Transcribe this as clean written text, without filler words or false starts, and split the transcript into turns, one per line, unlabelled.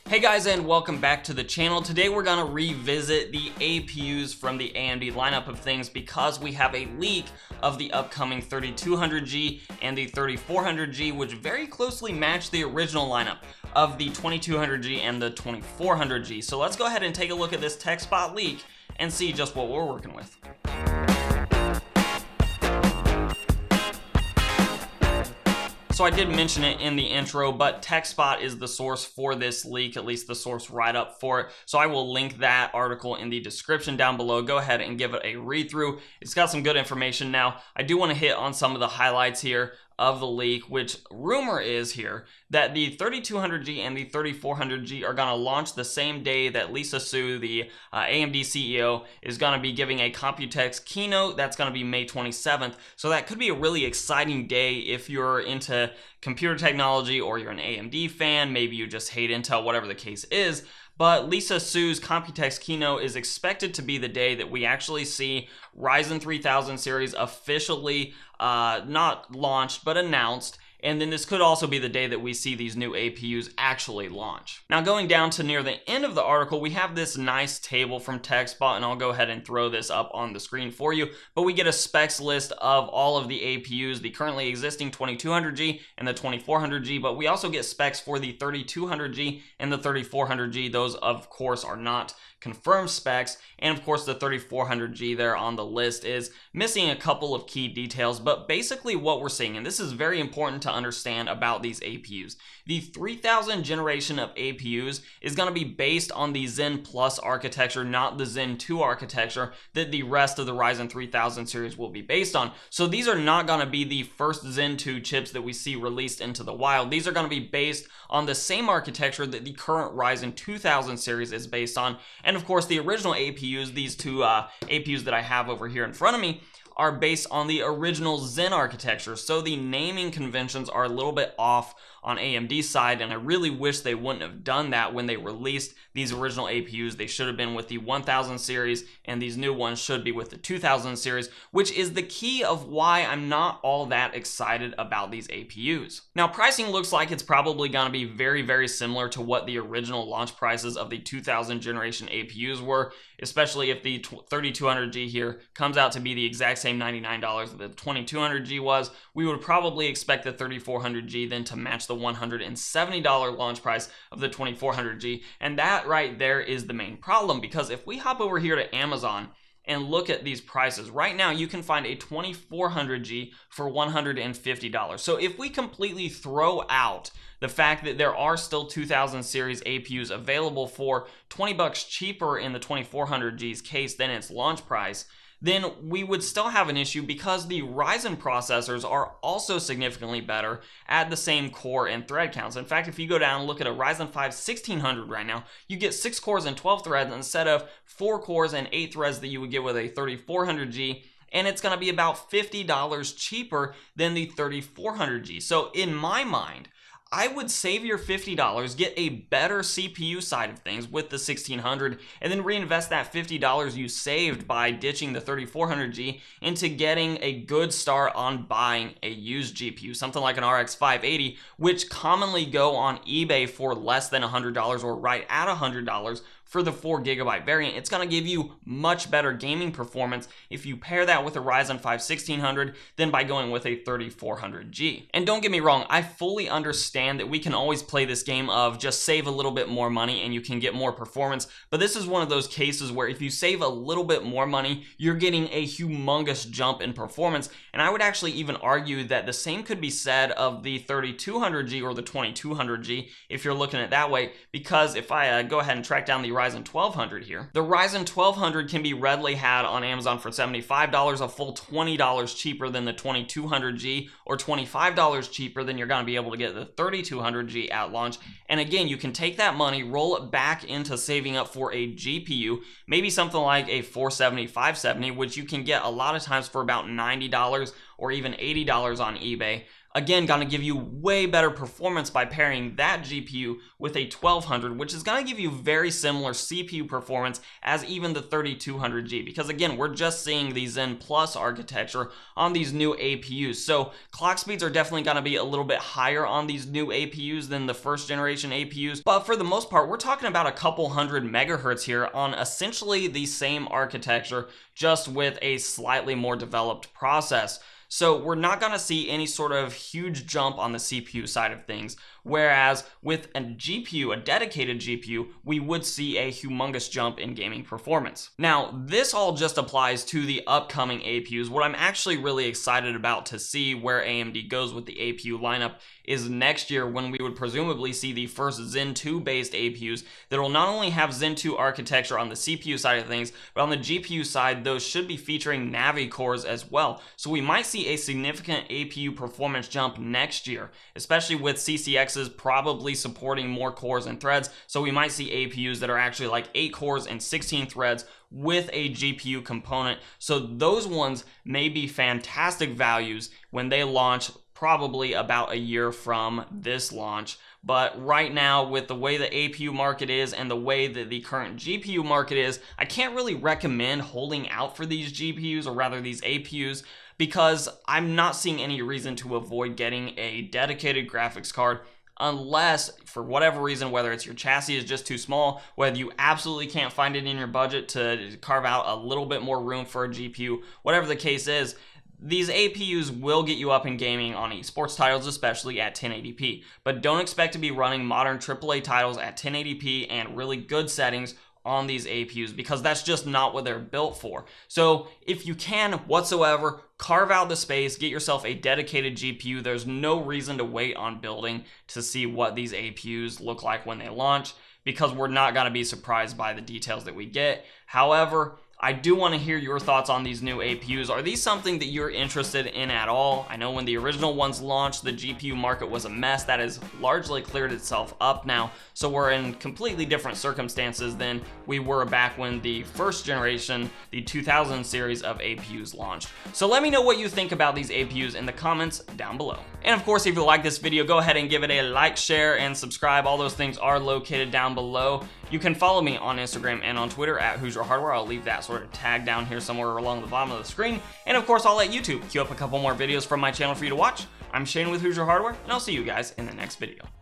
Hey guys, and welcome back to the channel. Today we're gonna revisit the APUs from the AMD lineup of things because we have a leak of the upcoming 3200G and the 3400G, which very closely match the original lineup of the 2200G and the 2400G. So let's go ahead and take a look at this TechSpot leak and see just what we're working with. So I did mention it in the intro, but TechSpot is the source for this leak, at least the source write-up for it. So I will link that article in the description down below. Go ahead and give it a read through. It's got some good information. Now, I do want to hit on some of the highlights here of the leak, which rumor is here that the 3200G and the 3400G are going to launch the same day that Lisa Su, the AMD CEO, is going to be giving a Computex keynote. That's going to be May 27th. So that could be a really exciting day if you're into computer technology or you're an AMD fan. Maybe you just hate Intel, whatever the case is. But Lisa Su's Computex keynote is expected to be the day that we actually see Ryzen 3000 series officially not launched, but announced. And then this could also be the day that we see these new APUs actually launch. Now, going down to near the end of the article, we have this nice table from TechSpot, and I'll go ahead and throw this up on the screen for you. But we get a specs list of all of the APUs, the currently existing 2200G and the 2400G, but we also get specs for the 3200G and the 3400G. Those, of course, are not confirmed specs, and of course the 3400G there on the list is missing a couple of key details. But basically what we're seeing, and this is very important to understand about these APUs, the 3000 generation of APUs is going to be based on the Zen Plus architecture, not the Zen 2 architecture that the rest of the Ryzen 3000 series will be based on. So these are not going to be the first Zen 2 chips that we see released into the wild. These are going to be based on the same architecture that the current Ryzen 2000 series is based on. And of course, the original APUs, these two APUs that I have over here in front of me, are based on the original Zen architecture. So the naming conventions are a little bit off on AMD's side, and I really wish they wouldn't have done that when they released these original APUs. They should have been with the 1000 series, and these new ones should be with the 2000 series, which is the key of why I'm not all that excited about these APUs. Now, pricing looks like it's probably going to be very, very similar to what the original launch prices of the 2000 generation APUs were, especially if the 3200G here comes out to be the exact same $99 that the 2200G was. We would probably expect the 3400G then to match the $170 launch price of the 2400G, and that right there is the main problem, because if we hop over here to Amazon and look at these prices, right now you can find a 2400G for $150. So if we completely throw out the fact that there are still 2000 series APUs available for $20 cheaper in the 2400G's case than its launch price, then we would still have an issue because the Ryzen processors are also significantly better at the same core and thread counts. In fact, if you go down and look at a Ryzen 5 1600 right now, you get 6 cores and 12 threads instead of 4 cores and 8 threads that you would get with a 3400G, and it's going to be about $50 cheaper than the 3400G. So in my mind, I would save your $50, get a better CPU side of things with the 1600, and then reinvest that $50 you saved by ditching the 3400G into getting a good start on buying a used GPU, something like an RX 580, which commonly go on eBay for less than $100 or right at $100 for the 4GB variant. It's going to give you much better gaming performance if you pair that with a Ryzen 5 1600 than by going with a 3400G. And don't get me wrong, I fully understand that we can always play this game of just save a little bit more money and you can get more performance, but this is one of those cases where if you save a little bit more money, you're getting a humongous jump in performance. And I would actually even argue that the same could be said of the 3200G or the 2200G if you're looking at it that way, because if I go ahead and track down the Ryzen 1200 here, the Ryzen 1200 can be readily had on Amazon for $75, a full $20 cheaper than the 2200G, or $25 cheaper than you're going to be able to get the 3200G at launch. And again, you can take that money, roll it back into saving up for a GPU, maybe something like a 470, 570, which you can get a lot of times for about $90 or even $80 on eBay. again, gonna give you way better performance by pairing that GPU with a 1200, which is gonna give you very similar CPU performance as even the 3200G, because again, we're just seeing the Zen Plus architecture on these new APUs. So clock speeds are definitely gonna be a little bit higher on these new APUs than the first generation APUs, but for the most part, we're talking about a couple hundred megahertz here on essentially the same architecture, just with a slightly more developed process. So we're not going to see any sort of huge jump on the CPU side of things, whereas with a GPU, a dedicated GPU, we would see a humongous jump in gaming performance. Now, this all just applies to the upcoming APUs. What I'm actually really excited about to see where AMD goes with the APU lineup is next year, when we would presumably see the first Zen 2 based APUs that will not only have Zen 2 architecture on the CPU side of things, but on the GPU side, those should be featuring Navi cores as well. So we might see a significant APU performance jump next year, especially with CCXs probably supporting more cores and threads. So we might see APUs that are actually like 8 cores and 16 threads with a GPU component. So those ones may be fantastic values when they launch, probably about a year from this launch. But right now, with the way the APU market is and the way that the current GPU market is, I can't really recommend holding out for these GPUs, or rather these APUs, because I'm not seeing any reason to avoid getting a dedicated graphics card, unless for whatever reason, whether it's your chassis is just too small, whether you absolutely can't find it in your budget to carve out a little bit more room for a GPU, whatever the case is, these APUs will get you up in gaming on esports titles, especially at 1080p. But don't expect to be running modern AAA titles at 1080p and really good settings on these APUs, because that's just not what they're built for. So if you can whatsoever, carve out the space, get yourself a dedicated GPU. There's no reason to wait on building to see what these APUs look like when they launch, because we're not going to be surprised by the details that we get. However, I do want to hear your thoughts on these new APUs. Are these something that you're interested in at all? I know when the original ones launched, the GPU market was a mess. That has largely cleared itself up now. So we're in completely different circumstances than we were back when the first generation, the 2000 series of APUs launched. So let me know what you think about these APUs in the comments down below. And of course, if you like this video, go ahead and give it a like, share, and subscribe. All those things are located down below. You can follow me on Instagram and on Twitter at Hoosier Hardware. I'll leave that sort of tag down here somewhere along the bottom of the screen. And of course, I'll let YouTube queue up a couple more videos from my channel for you to watch. I'm Shane with Hoosier Hardware, and I'll see you guys in the next video.